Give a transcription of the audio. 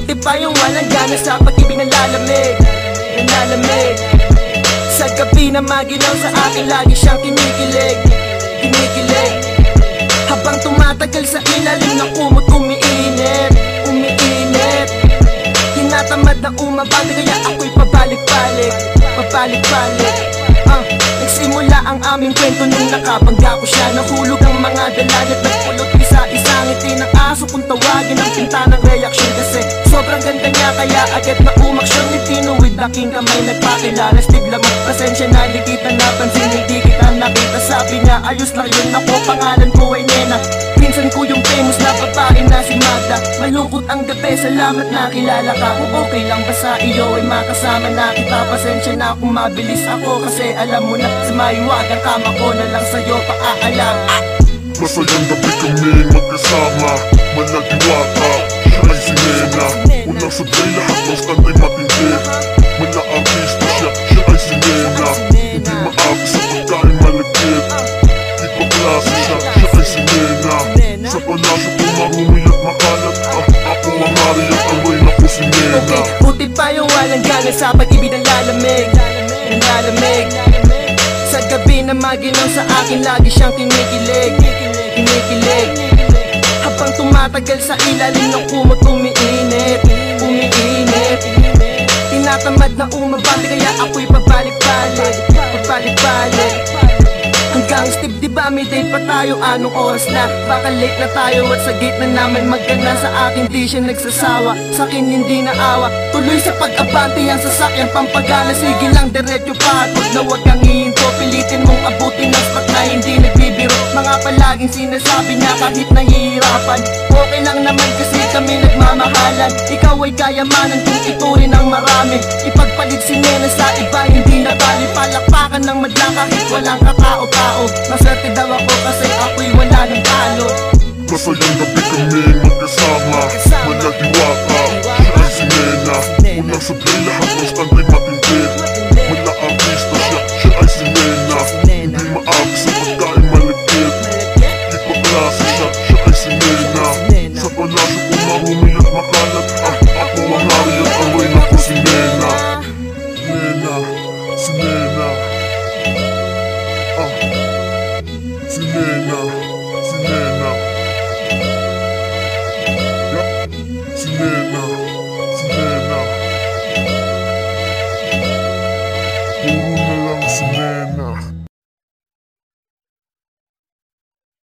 Buti pa yung walang gana sa pag-ibig na lalamig, sa gabi na maginaw sa akin, lagi siyang kinikilig. Habang tumatagal sa ilalim ng kumot, umiinit. Tinatamad na umabante, kaya ako'y pabalik-balik. Nagsimula ang aming kwento nung nakabangga ko siya. Nahulog ang mga dalan at nagpulot isa-isa ngiti ng aso kung tawagin ang pinta ng reaksyon. Kasi sobrang ganda niya, kaya agad na umaksyon. Itinuwid aking kamay, nagpakilala. Stigla magpasensya na, hindi kita napansin, hindi kita nakita. Sabi niya, ayos lang yun ako, pangalan ko ay Nena. Pinsan ko yung famous na babae na si Magda. Malungkot ang gabi, salamat nakilala ka. Kung okay lang ba sa iyo ay makasama na kita. Pasensya na kung mabilis ako, kasi alam mo na sa maiwagang kama ko na lang sa'yo paaalam. Masayang gabi kami magkasama, maladiwata, siya ay si Nena. Unang sabay lahat ng stand ay matindi, mala-artista siya ay si Nena. Hindi maabot sa pagkain malagkit, di pa klase siya ay si Nena. Sa palasyo kung marumi at makalat, ako ang hari at amoy na ko si Nena. Okay, buti pa yung walang gana sa pag-ibig na lalamig. Sa gabi na maginaw sa akin, lagi siyang kinikilig. Habang tumatagal sa ilalim ng kumot, umiinit. Tinatamad na umabante, kaya ako'y pabalik-balik. Hanggang Steve, di ba may date pa tayo? Anong oras na? Baka late na tayo at sa gate na naman magana. Sa akin di siya nagsasawa, sa akin hindi naawa. Tuloy sa pag-abante ang sasakyan pampagana. Sige lang diretso pa at wag na wag kang hihinto. Pilitin mong abutin ang spot na hindi nagbibiro. Mga palaging sinasabi niya kahit nahihirapan. Okay lang naman kasi kami nagmamahalan. Ikaw ay kayamanan kung iturin ang marami. Ipagpalit si Nena sa iba, hindi na bali. Palakpakan ng madlang kahit walang katao-tao. Maswerte daw ako kasi ako'y wala ng talo. Masayang gabi kami magkasama, maladiwata, siya ay si Nena. Unang sabay lahat ng stand ay matindi, mala-artista siya ay si Nena. Hindi maabot sa pagkain malagkit, di pa klase siya ay si Nena. Sa palasyo kung marumi at makalat, ako ang hari at amoy na ko si Nena. Si Nena, si Nena, si Nena, si Nena, si Nena. Puro na lang si Nena.